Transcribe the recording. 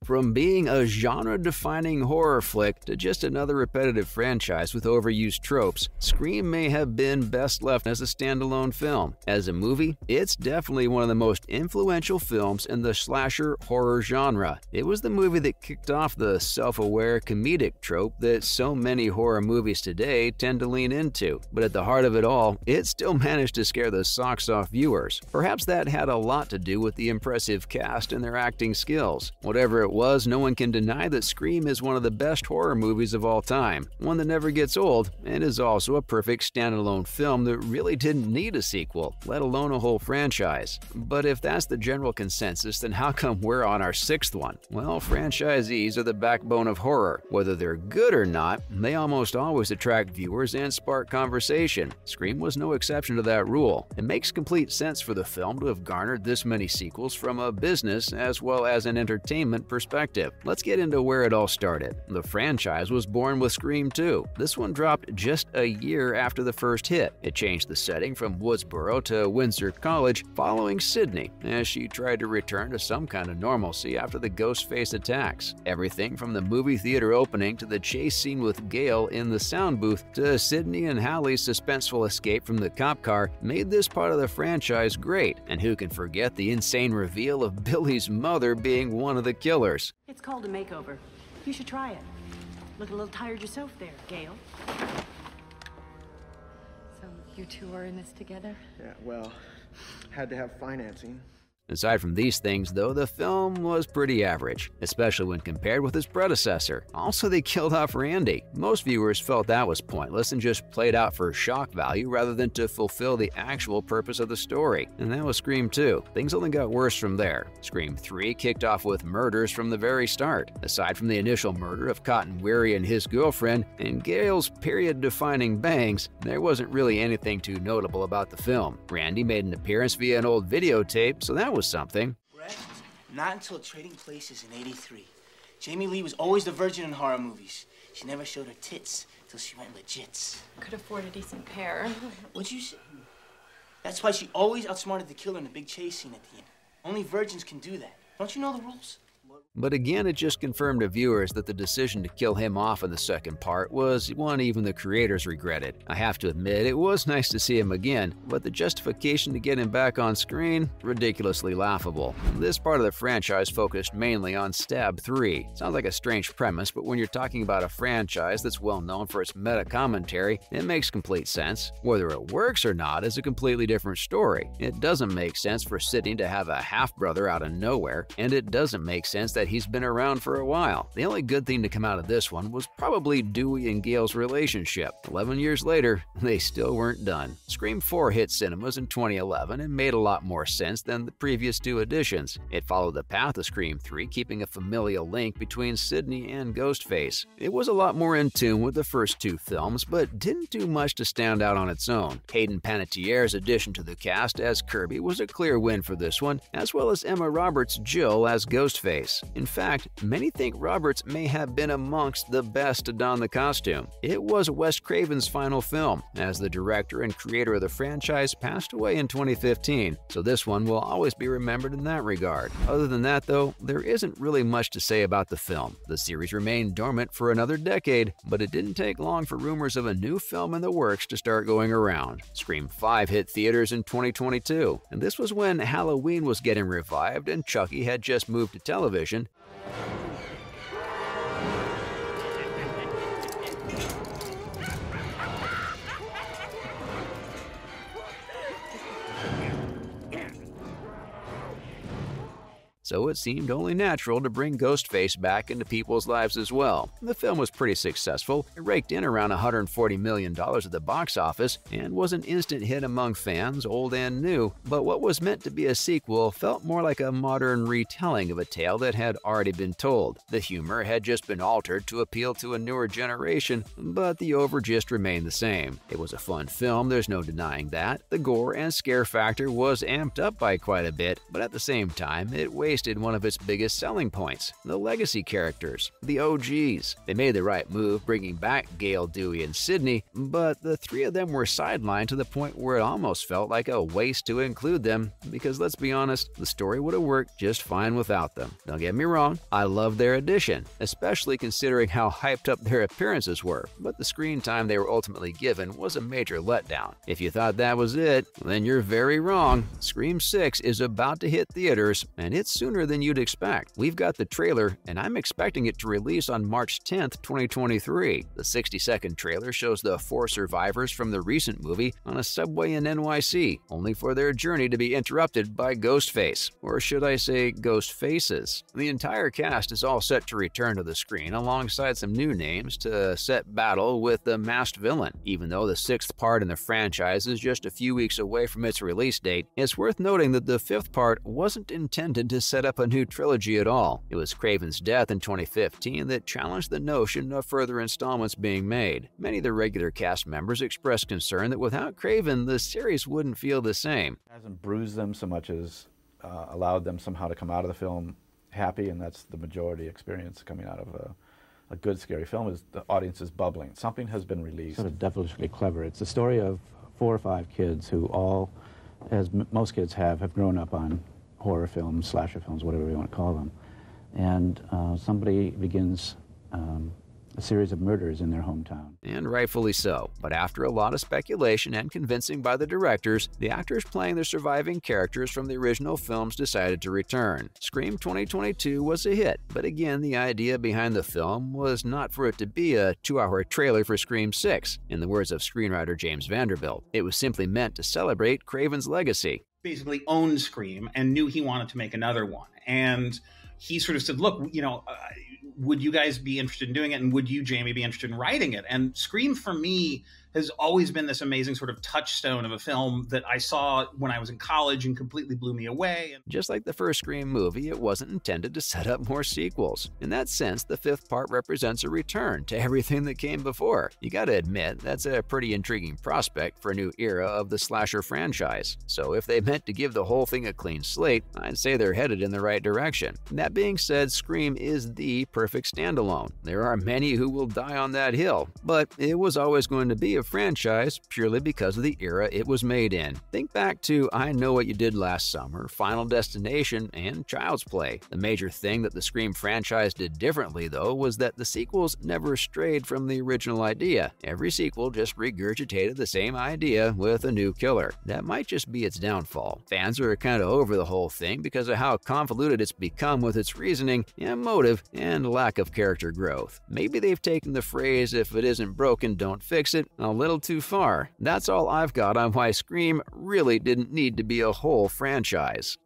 From being a genre-defining horror flick to just another repetitive franchise with overused tropes, Scream may have been best left as a standalone film. As a movie, it's definitely one of the most influential films in the slasher horror genre. It was the movie that kicked off the self-aware comedic trope that so many horror movies today tend to lean into. But at the heart of it all, it still managed to scare the socks off viewers. Perhaps that had a lot to do with the impressive cast and their acting skills. Whatever it was, no one can deny that Scream is one of the best horror movies of all time, one that never gets old, and is also a perfect standalone film that really didn't need a sequel, let alone a whole franchise. But if that's the general consensus, then how come we're on our sixth one? Well, franchisees are the backbone of horror. Whether they're good or not, they almost always attract viewers and spark conversation. Scream was no exception to that rule. It makes complete sense for the film to have garnered this many sequels from a business as well as an entertainment perspective. Let's get into where it all started. The franchise was born with Scream 2. This one dropped just a year after the first hit. It changed the setting from Woodsboro to Windsor College following Sydney as she tried to return to some kind of normalcy after the Ghostface attacks. Everything from the movie theater opening to the chase scene with Gale in the sound booth to Sydney and Hallie's suspenseful escape from the cop car made this part of the franchise great. And who can forget the insane reveal of Billy's mother being one of the killers? It's called a makeover. You should try it. Look a little tired yourself there, Gale. So you two are in this together? Yeah, well, had to have financing. Aside from these things, though, the film was pretty average, especially when compared with its predecessor. Also, they killed off Randy. Most viewers felt that was pointless and just played out for shock value rather than to fulfill the actual purpose of the story. And that was Scream 2. Things only got worse from there. Scream 3 kicked off with murders from the very start. Aside from the initial murder of Cotton Weary and his girlfriend, and Gale's period-defining bangs, there wasn't really anything too notable about the film. Randy made an appearance via an old videotape, so that was something. Brett, not until Trading Places in '83. Jamie Lee was always the virgin in horror movies. She never showed her tits till she went legit. Could afford a decent pair. What'd you say? That's why she always outsmarted the killer in the big chase scene at the end. Only virgins can do that. Don't you know the rules? But again, it just confirmed to viewers that the decision to kill him off in the second part was one even the creators regretted. I have to admit, it was nice to see him again, but the justification to get him back on screen? Ridiculously laughable. This part of the franchise focused mainly on Stab 3. Sounds like a strange premise, but when you're talking about a franchise that's well known for its meta-commentary, it makes complete sense. Whether it works or not is a completely different story. It doesn't make sense for Sidney to have a half-brother out of nowhere, and it doesn't make sense that he's been around for a while. The only good thing to come out of this one was probably Dewey and Gale's relationship. 11 years later, they still weren't done. Scream 4 hit cinemas in 2011 and made a lot more sense than the previous two editions. It followed the path of Scream 3, keeping a familial link between Sidney and Ghostface. It was a lot more in tune with the first two films, but didn't do much to stand out on its own. Hayden Panettiere's addition to the cast as Kirby was a clear win for this one, as well as Emma Roberts' Jill as Ghostface. In fact, many think Roberts may have been amongst the best to don the costume. It was Wes Craven's final film, as the director and creator of the franchise passed away in 2015, so this one will always be remembered in that regard. Other than that, though, there isn't really much to say about the film. The series remained dormant for another decade, but it didn't take long for rumors of a new film in the works to start going around. Scream 5 hit theaters in 2022, and this was when Halloween was getting revived and Chucky had just moved to television. So it seemed only natural to bring Ghostface back into people's lives as well. The film was pretty successful. It raked in around $140 million at the box office and was an instant hit among fans, old and new. But what was meant to be a sequel felt more like a modern retelling of a tale that had already been told. The humor had just been altered to appeal to a newer generation, but the overgist remained the same. It was a fun film, there's no denying that. The gore and scare factor was amped up by quite a bit, but at the same time, it wasted wasted one of its biggest selling points, the legacy characters, the OGs. They made the right move bringing back Gale, Dewey, and Sidney, but the three of them were sidelined to the point where it almost felt like a waste to include them, because let's be honest, the story would have worked just fine without them. Don't get me wrong, I love their addition, especially considering how hyped up their appearances were, but the screen time they were ultimately given was a major letdown. If you thought that was it, then you're very wrong. Scream 6 is about to hit theaters, and it's sooner than you'd expect. We've got the trailer, and I'm expecting it to release on March 10th, 2023. The 60-second trailer shows the 4 survivors from the recent movie on a subway in NYC, only for their journey to be interrupted by Ghostface. Or should I say Ghost Faces? The entire cast is all set to return to the screen alongside some new names to set battle with the masked villain. Even though the 6th part in the franchise is just a few weeks away from its release date, it's worth noting that the 5th part wasn't intended to set up a new trilogy at all. It was Craven's death in 2015 that challenged the notion of further installments being made. Many of the regular cast members expressed concern that without Craven, the series wouldn't feel the same. It hasn't bruised them so much as allowed them somehow to come out of the film happy, and that's the majority experience coming out of a good scary film, is the audience is bubbling. Something has been released. Sort of devilishly clever. It's the story of 4 or 5 kids who all, as most kids have grown up on horror films, slasher films, whatever you want to call them. And somebody begins a series of murders in their hometown. And rightfully so. But after a lot of speculation and convincing by the directors, the actors playing the surviving characters from the original films decided to return. Scream 2022 was a hit, but again, the idea behind the film was not for it to be a 2-hour trailer for Scream 6, in the words of screenwriter James Vanderbilt. It was simply meant to celebrate Craven's legacy. Basically owned Scream and knew he wanted to make another one. And he sort of said, look, you know, would you guys be interested in doing it? And would you, Jamie, be interested in writing it? And Scream, for me, has always been this amazing sort of touchstone of a film that I saw when I was in college and completely blew me away. Just like the first Scream movie, it wasn't intended to set up more sequels. In that sense, the 5th part represents a return to everything that came before. You gotta admit, that's a pretty intriguing prospect for a new era of the slasher franchise. So if they meant to give the whole thing a clean slate, I'd say they're headed in the right direction. That being said, Scream is the perfect standalone. There are many who will die on that hill, but it was always going to be a franchise purely because of the era it was made in. Think back to I Know What You Did Last Summer, Final Destination, and Child's Play. The major thing that the Scream franchise did differently, though, was that the sequels never strayed from the original idea. Every sequel just regurgitated the same idea with a new killer. That might just be its downfall. Fans are kind of over the whole thing because of how convoluted it's become with its reasoning and motive and lack of character growth. Maybe they've taken the phrase, if it isn't broken, don't fix it, a little too far. That's all I've got on why Scream really didn't need to be a whole franchise.